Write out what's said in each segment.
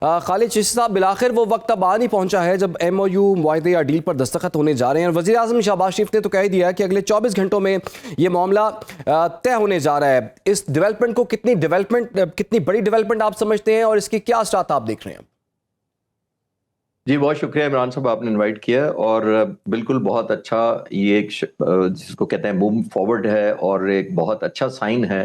خالد چشتی صاحب، بالآخر وہ وقت اب آ نہیں پہنچا ہے جب ایم او یو معاہدے یا ڈیل پر دستخط ہونے جا رہے ہیں، اور وزیر اعظم شہباز شریف نے تو کہہ دیا کہ اگلے 24 گھنٹوں میں یہ معاملہ طے ہونے جا رہا ہے۔ اس ڈیولپمنٹ کو کتنی بڑی ڈیولپمنٹ آپ سمجھتے ہیں، اور اس کی کیا اثرات آپ دیکھ رہے ہیں؟ جی بہت شکریہ عمران صاحب، آپ نے انوائٹ کیا، اور بالکل بہت اچھا، یہ ایک جس کو کہتے ہیں موو فارورڈ ہے، اور ایک بہت اچھا سائن ہے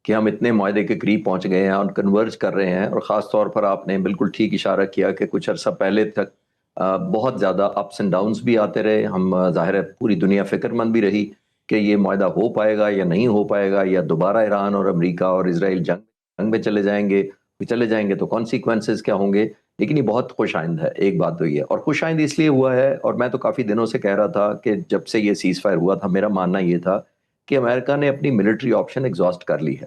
کہ ہم اتنے معاہدے کے قریب پہنچ گئے ہیں اور کنورج کر رہے ہیں۔ اور خاص طور پر آپ نے بالکل ٹھیک اشارہ کیا کہ کچھ عرصہ پہلے تک بہت زیادہ اپس اینڈ ڈاؤنز بھی آتے رہے، ہم ظاہر ہے پوری دنیا فکر مند بھی رہی کہ یہ معاہدہ ہو پائے گا یا نہیں ہو پائے گا، یا دوبارہ ایران اور امریکہ اور اسرائیل جنگ میں چلے جائیں گے تو کانسیکوینسز کیا ہوں گے۔ لیکن یہ بہت خوش آئند ہے، ایک بات تو یہ ہے، اور خوش آئند اس لیے ہوا ہے، اور میں تو کافی دنوں سے کہہ رہا تھا کہ جب سے یہ سیز فائر ہوا تھا میرا ماننا یہ تھا کہ امریکہ نے اپنی ملٹری آپشن ایگزاسٹ کر لی ہے۔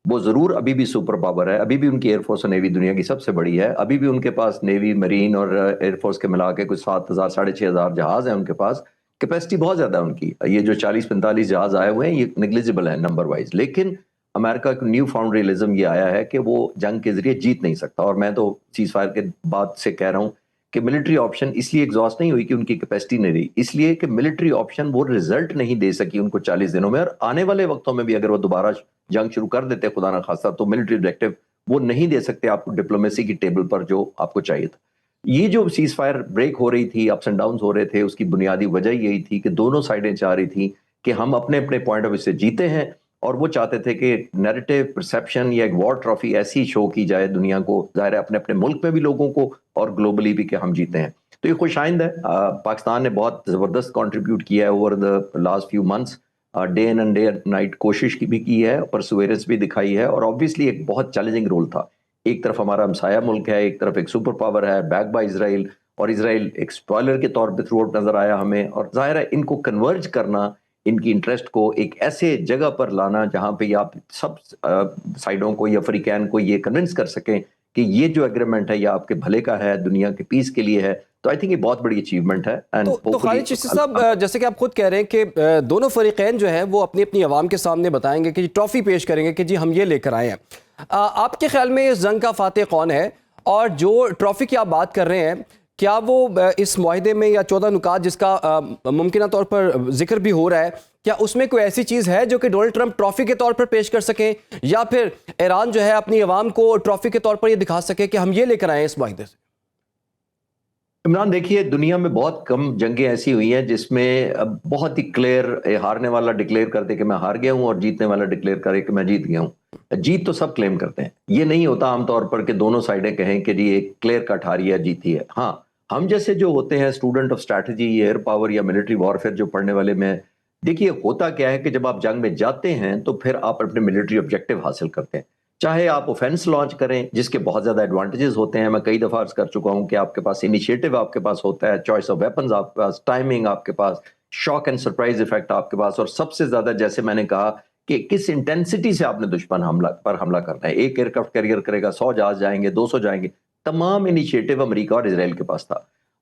وہ ضرور ابھی بھی سپر پاور ہے، ابھی بھی ان کی ایئر فورس اور نیوی دنیا کی سب سے بڑی ہے، ابھی بھی ان کے پاس نیوی، مرین اور ایئر فورس کے ملا کے کچھ 7,000 6,500 جہاز ہیں ان کے پاس، کیپیسٹی بہت زیادہ ہے ان کی۔ یہ جو 40-45 جہاز آئے ہوئے ہیں یہ نیگلیجبل ہے نمبر وائز، لیکن امریکہ کا نیو فاؤنڈ ریئلزم یہ آیا ہے کہ وہ جنگ کے ذریعے جیت نہیں سکتا۔ اور میں تو سیز فائر کے بعد سے کہہ رہا ہوں کہ ملٹری آپشن اس لیے ایگزاسٹ نہیں ہوئی کہ ان کی کیپیسٹی نہیں رہی، اس لیے کہ ملٹری آپشن وہ رزلٹ نہیں دے سکی ان کو 40 دنوں میں، اور آنے والے وقتوں میں بھی اگر وہ دوبارہ جنگ شروع کر دیتے خدا نہ خواستہ تو ملٹری آبجیکٹو وہ نہیں دے سکتے آپ کو ڈپلومیسی کی ٹیبل پر جو آپ کو چاہیے تھا۔ یہ جو سیز فائر بریک ہو رہی تھی، اپس اینڈ ڈاؤنز ہو رہے تھے، اس کی بنیادی وجہ یہی تھی کہ دونوں سائڈیں چاہ رہی تھیں کہ ہم اپنے اپنے پوائنٹ آف ویو سے جیتے ہیں، اور وہ چاہتے تھے کہ نیریٹو پرسیپشن یا ایک وار ٹرافی ایسی شو کی جائے دنیا کو، ظاہر ہے اپنے اپنے ملک میں بھی لوگوں کو اور گلوبلی بھی، کہ ہم جیتے ہیں۔ تو یہ خوش آئند ہے۔ پاکستان نے بہت زبردست کنٹریبیوٹ کیا ہے over the last few months, day in and day night کوشش بھی کی ہے، پرسویرنس بھی دکھائی ہے، اور آبویسلی ایک بہت چیلنجنگ رول تھا۔ ایک طرف ہمارا ہمسایہ ملک ہے، ایک طرف ایک سپر پاور ہے بیک بائی اسرائیل، اور اسرائیل ایک سپوائلر کے طور پہ تھرو آؤٹ نظر آیا ہمیں، اور ظاہر ہے ان کو کنورج کرنا، ان کی انٹرسٹ کو ایک ایسے جگہ پر لانا جہاں پہ آپ سب سائڈوں کو یا فریقین کو یہ کنونس کر سکیں کہ یہ جو ایگریمنٹ ہے یہ آپ کے بھلے کا ہے، دنیا کے پیس کے لیے ہے، تو آئی تھنک یہ بہت بڑی اچیومنٹ ہے۔ تو خالد چشتی صاحب، جیسے کہ آپ خود کہہ رہے ہیں کہ دونوں فریقین جو ہیں وہ اپنی اپنی عوام کے سامنے بتائیں گے کہ ٹرافی پیش کریں گے کہ جی ہم یہ لے کر آئے ہیں، آپ کے خیال میں اس جنگ کا فاتح کون ہے؟ اور جو ٹرافی کی آپ بات کر رہے ہیں، کیا وہ اس معاہدے میں یا 14 نکات جس کا ممکنہ طور پر ذکر بھی ہو رہا ہے، کیا اس میں کوئی ایسی چیز ہے جو کہ ڈونلڈ ٹرمپ ٹرافی کے طور پر پیش کر سکیں، یا پھر ایران جو ہے اپنی عوام کو ٹرافی کے طور پر یہ دکھا سکے کہ ہم یہ لے کر آئے ہیں اس معاہدے سے؟ عمران دیکھیے، دنیا میں بہت کم جنگیں ایسی ہوئی ہیں جس میں بہت ہی کلیئر ہارنے والا ڈکلیئر کرتے کہ میں ہار گیا ہوں، اور جیتنے والا ڈکلیئر کرے کہ میں جیت گیا ہوں۔ جیت تو سب کلیم کرتے ہیں، یہ نہیں ہوتا عام طور پر کہ دونوں سائڈیں کہیں کہ جی ایک کلیئر کٹ ہاری ہے جیتی ہے۔ ہاں، ہم جیسے جو ہوتے ہیں student of strategy, air power یا ملٹری وارفیئر جو پڑھنے والے میں، دیکھیے ہوتا کیا ہے کہ جب آپ جنگ میں جاتے ہیں تو پھر آپ اپنے ملٹری آبجیکٹو حاصل کرتے ہیں، چاہے آپ اوفینس لانچ کریں جس کے بہت زیادہ ایڈوانٹیجز ہوتے ہیں، میں کئی دفعہ عرض کر چکا ہوں کہ آپ کے پاس انیشیٹو آپ کے پاس ہوتا ہے، چوائس آف ویپنز آپ کے پاس، ٹائمنگ آپ کے پاس، شاک اینڈ سرپرائز ایفیکٹ آپ کے پاس، اور سب سے زیادہ جیسے میں نے کہا کہ کس انٹینسٹی سے آپ نے دشمن پر حملہ کرنا ہے۔ ایک ایئر کرافٹ کیریئر کرے گا، 100 جہاز جائیں گے، 200 جائیں گے، تمام انیشیٹو امریکہ اور اسرائیل کے پاس تھا،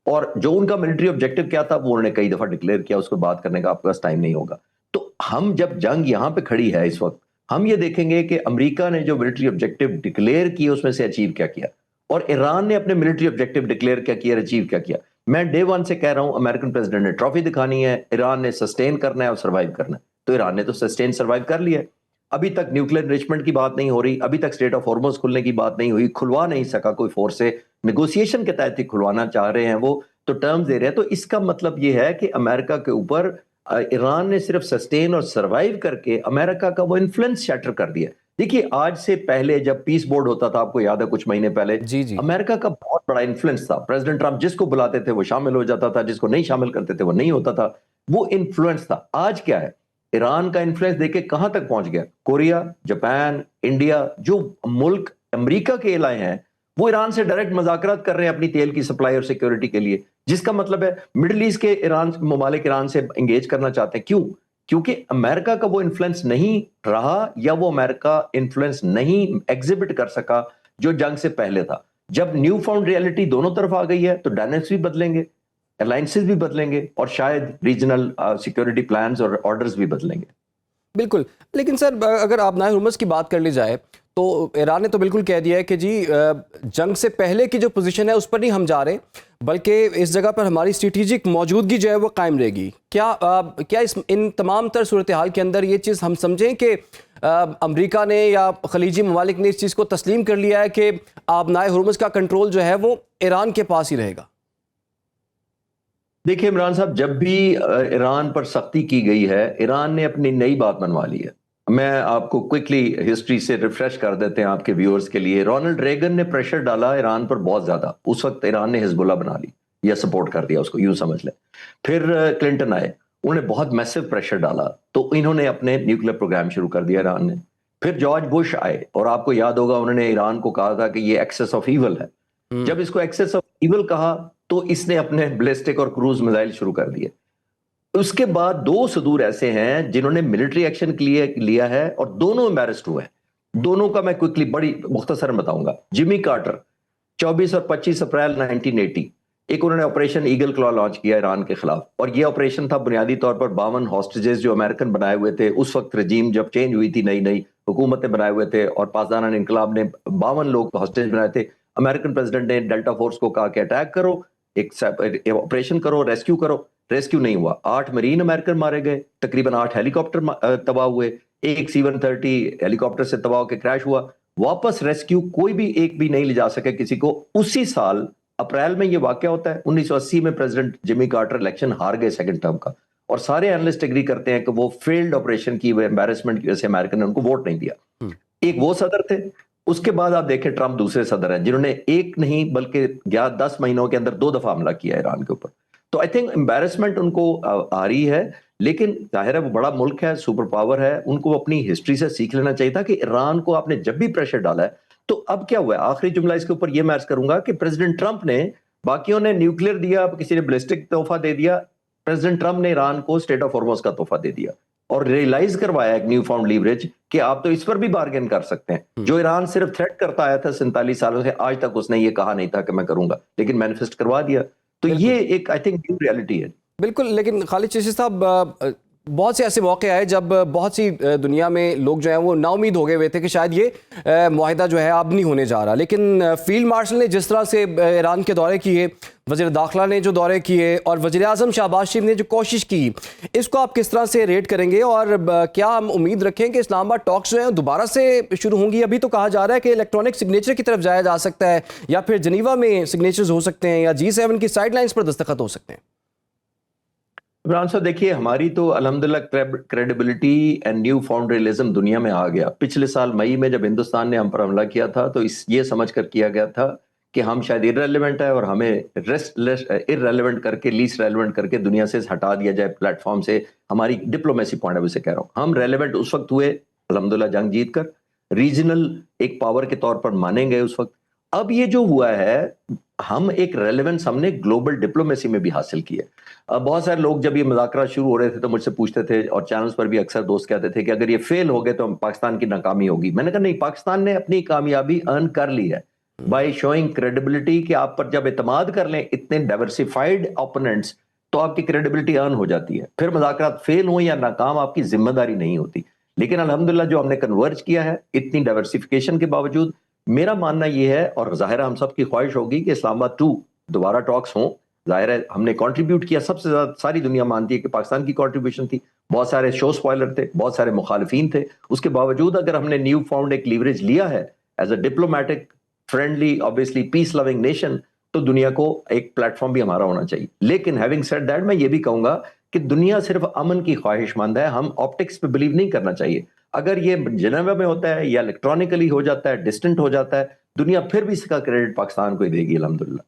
اور جو ان کا ملٹری آبجیکٹو کیا تھا وہ انہوں نے کئی دفعہ ڈکلیئر کیا، اس کو بات کرنے کا آپ کے پاس ٹائم نہیں ہوگا۔ تو ہم جب جنگ یہاں پہ کھڑی ہے اس وقت، ہم یہ دیکھیں گے کہ امریکہ نے جو ملٹری آبجیکٹو ڈکلیئر کیے اس میں سے اچیو کیا کیا، اور ایران نے اپنے ملٹری آبجیکٹو ڈکلیئر کیا کیا، اچیو کیا کیا۔ میں ڈے ون سے کہہ رہا ہوں امریکن پریزیڈنٹ نے ٹرافی دکھانی ہے، ایران نے سسٹین کرنا ہے اور سروائیو کرنا ہے، تو ایران نے تو سسٹین سروائیو کر لیا ہے۔ ابھی تک نیوکلیر انریچمنٹ کی بات نہیں ہو رہی، ابھی تک اسٹریٹ آف ہارمز کھلنے کی بات نہیں ہوئی، کھلوا نہیں سکا کوئی فورس سے، نیگوسیشن کے تحت ہی کھلوانا چاہ رہے ہیں وہ، تو ٹرمز دے رہے ہیں۔ تو اس کا مطلب یہ ہے کہ امریکہ کے اوپر ایران نے صرف سسٹین اور سروائیو کر کے امریکہ کا وہ انفلوئنس شیٹر کر دیا۔ دیکھیے آج سے پہلے جب پیس بورڈ ہوتا تھا، آپ کو یاد ہے کچھ مہینے پہلے، جی جی، امریکہ کا بہت بڑا انفلوئنس تھا، پریزیڈنٹ ٹرمپ جس کو بلاتے تھے وہ شامل ہو جاتا تھا، جس کو نہیں شامل کرتے تھے وہ نہیں ہوتا تھا، وہ انفلوئنس تھا۔ آج کیا ہے، ایران کا انفلوئنس دیکھیں کہاں تک پہنچ گیا، کوریا، جاپان، انڈیا، جو ملک امریکہ کے الائے ہیں وہ ایران سے ڈائریکٹ مذاکرات کر رہے ہیں اپنی تیل کی سپلائی اور سیکیورٹی کے لیے، جس کا مطلب ہے مڈل ایسٹ کے ممالک ایران سے انگیج کرنا چاہتے ہیں۔ کیوں؟ کیونکہ امریکہ کا وہ انفلوئنس نہیں رہا، یا وہ امریکہ انفلوئنس نہیں ایگزیبٹ کر سکا جو جنگ سے پہلے تھا۔ جب نیو فاؤنڈ ریئلٹی دونوں طرف آ گئی ہے تو ڈائنامکس بھی بدلیں گے، الائنسز بھی بدلیں گے، اور شاید ریجنل سیکیورٹی پلانز اور آرڈرز بھی بدلیں گے۔ بالکل۔ لیکن سر، اگر آبنائے ہرمز کی بات کر لی جائے تو ایران نے تو بالکل کہہ دیا ہے کہ جی جنگ سے پہلے کی جو پوزیشن ہے اس پر نہیں ہم جا رہے، بلکہ اس جگہ پر ہماری اسٹریٹجک موجودگی جو ہے وہ قائم رہے گی۔ کیا ان تمام تر صورتحال کے اندر یہ چیز ہم سمجھیں کہ امریکہ نے یا خلیجی ممالک نے اس چیز کو تسلیم کر لیا ہے کہ آبنائے ہرمز کا کنٹرول جو ہے وہ ایران کے پاس ہی رہے گا؟ دیکھیے عمران صاحب، جب بھی ایران پر سختی کی گئی ہے، ایران نے اپنی نئی بات منوا لی ہے۔ میں آپ کو کوئکلی ہسٹری سے ریفریش کر دیتے ہیں آپ کے ویورز کے لیے۔ رونلڈ ریگن نے پریشر ڈالا ایران پر بہت زیادہ، اس وقت ایران نے حزب اللہ بنا لی یا سپورٹ کر دیا اس کو، یوں سمجھ لیں۔ پھر کلنٹن آئے، انہوں نے بہت میسو پریشر ڈالا، تو انہوں نے اپنے نیوکلیر پروگرام شروع کر دیا ایران نے۔ پھر جارج بش آئے، اور آپ کو یاد ہوگا انہوں نے ایران کو کہا تھا کہ یہ ایکسس آف ایول ہے۔ جب اس کو ایکسس آف ایول کہا تو اس نے اپنے بلسٹک اور کروز میزائل شروع کر دیے۔ اس کے بعد دو صدور ایسے ہیں جنہوں نے ملٹری ایکشن لیا ہے اور دونوں امبیرسڈ ہوئے ہیں۔ دونوں کا میں کوئکلی بڑی مختصر بتاؤں گا۔ جمی کارٹر 24 اور 25 اپریل 1980 ایک انہوں نے آپریشن ایگل کلا لانچ کیا ایران کے خلاف، اور یہ آپریشن تھا بنیادی طور پر 52 ہاسٹیجز جو امریکن بنائے ہوئے تھے اس وقت، رجیم جب چینج ہوئی تھی، نئی حکومتیں بنائے ہوئے تھے، اور پاسداران انقلاب نے 52 لوگ ہاسٹیج بنائے تھے۔ امریکن پریزیڈنٹ نے ڈیلٹا فورس کو کہا کہ اٹیک کرو، ایک آپریشن کرو، ریسکیو کرو۔ ریسکیو نہیں ہوا، 8 مرین امریکن مارے گئے، تقریباً 8 ہیلی کاپٹر تباہ ہوئے، ایک C-130 ہیلی کاپٹر سے تباہ ہو کے کریش ہوا۔ واپس ریسکیو کوئی بھی ایک بھی نہیں لے جا سکے کسی کو۔ اسی سال اپریل میں یہ واقعہ ہوتا ہے۔ 1980 میں پریزیڈنٹ جمی کارٹر الیکشن ہار گئے سیکنڈ ٹرم کا، اور سارے اینالسٹ ایگری کرتے ہیں کہ وہ فیلڈ آپریشن کی امبیرسمنٹ کی وجہ سے امریکن نے ان کو ووٹ نہیں دیا۔ ایک وہ صدر تھے، اس کے بعد آپ دیکھیں ٹرمپ دوسرے صدر ہیں جنہوں نے ایک نہیں بلکہ 10 مہینوں کے اندر 2 دفعہ حملہ کیا ایران کے اوپر۔ تو آئی تھنک امبیرسمنٹ ان کو آ رہی ہے، لیکن ظاہر ہے وہ بڑا ملک ہے، سپر پاور ہے، ان کو اپنی ہسٹری سے سیکھ لینا چاہیے تھا کہ ایران کو آپ نے جب بھی پریشر ڈالا ہے تو اب کیا ہوا ہے۔ آخری جملہ اس کے اوپر یہ میں عرض کروں گا کہ پریزیڈنٹ ٹرمپ نے، باقیوں نے نیوکلیر دیا، کسی نے بیلسٹک تحفہ دے دیا، پریزیڈنٹ ٹرمپ نے ایران کو اسٹیٹ آف ہارمز کا تحفہ دے دیا، اور ریئلائز کروایا ایک نیو فاؤنڈ لیوریج کہ آپ تو اس پر بھی بارگین کر سکتے ہیں۔ جو ایران صرف تھریٹ کرتا آیا تھا 47 سالوں سے، آج تک اس نے یہ کہا نہیں تھا کہ میں کروں گا، لیکن مینیفیسٹ کروا دیا۔ تو یہ ایک آئی تھنک نیو ریالٹی ہے۔ بالکل، لیکن خالد چشتی صاحب، بہت سے ایسے موقع آئے جب بہت سی دنیا میں لوگ جو ہیں وہ نا امید ہو گئے ہوئے تھے کہ شاید یہ معاہدہ جو ہے اب نہیں ہونے جا رہا، لیکن فیلڈ مارشل نے جس طرح سے ایران کے دورے کیے، وزیر داخلہ نے جو دورے کیے، اور وزیر اعظم شہباز شریف نے جو کوشش کی، اس کو آپ کس طرح سے ریٹ کریں گے؟ اور کیا ہم امید رکھیں کہ اسلام آباد ٹاکس جو ہیں دوبارہ سے شروع ہوں گی؟ ابھی تو کہا جا رہا ہے کہ الیکٹرانک سگنیچر کی طرف جایا جا سکتا ہے، یا پھر جنیوا میں سگنیچرز ہو سکتے ہیں، یا G7 کی سائیڈ لائنز پر دستخط ہو سکتے ہیں۔ عمران صاحب دیکھیے، ہماری تو الحمدللہ credibility and new found realism دنیا میں آ گیا۔ پچھلے سال مئی میں جب ہندوستان نے ہم پر حملہ کیا تھا تو یہ سمجھ کر کیا گیا تھا کہ ہم شاید irrelevant ہے، اور ہمیں irrelevant کر کے، لیسٹ ریلیونٹ کر کے دنیا سے ہٹا دیا جائے پلیٹ فارم سے۔ ہماری ڈپلومیسی پوائنٹ آف ویو سے کہہ رہا ہوں، ہم ریلیونٹ اس وقت ہوئے الحمدللہ جنگ جیت کر، ریجنل ایک پاور کے طور پر مانیں گئے اس وقت۔ اب یہ جو ہوا ہے، ہم ایک ریلیونس ہم نے گلوبل ڈپلومیسی میں بھی حاصل کی ہے۔ بہت سارے لوگ جب یہ مذاکرات شروع ہو رہے تھے تو مجھ سے پوچھتے تھے، اور چینلز پر بھی اکثر دوست کہتے تھے کہ اگر یہ فیل ہو گئے تو پاکستان کی ناکامی ہوگی۔ میں نے کہا نہیں، پاکستان نے اپنی کامیابی ارن کر لی ہے بائی شوئنگ کریڈیبلٹی، کہ آپ پر جب اعتماد کر لیں اتنے ڈائیورسیفائڈ اوپوننٹس تو آپ کی کریڈیبلٹی ارن ہو جاتی ہے۔ پھر مذاکرات فیل ہوں یا ناکام آپ کی ذمہ داری نہیں ہوتی۔ لیکن الحمدللہ جو ہم نے کنورج کیا ہے اتنی ڈائیورسیفیکیشن کے باوجود، میرا ماننا یہ ہے، اور ظاہر ہم سب کی خواہش ہوگی کہ اسلام آباد 2 دوبارہ ٹاکس ہوں۔ ظاہر ہے ہم نے کنٹریبیوٹ کیا، سب سے زیادہ ساری دنیا مانتی ہے کہ پاکستان کی کنٹریبیوشن تھی، بہت سارے شو سپوائلر تھے، بہت سارے مخالفین تھے، اس کے باوجود اگر ہم نے نیو فاؤنڈ ایک لیوریج لیا ہے as a diplomatic friendly obviously peace loving nation, تو دنیا کو ایک پلیٹ فارم بھی ہمارا ہونا چاہیے۔ لیکن ہیونگ سیڈ دیٹ، میں یہ بھی کہوں گا کہ دنیا صرف امن کی خواہش مند ہے، ہم آپٹکس پہ بلیو نہیں کرنا چاہیے۔ اگر یہ جنیوا میں ہوتا ہے یا الیکٹرانکلی ہو جاتا ہے، ڈسٹنٹ ہو جاتا ہے، دنیا پھر بھی اس کا کریڈٹ پاکستان کو ہی دے گی الحمدللہ۔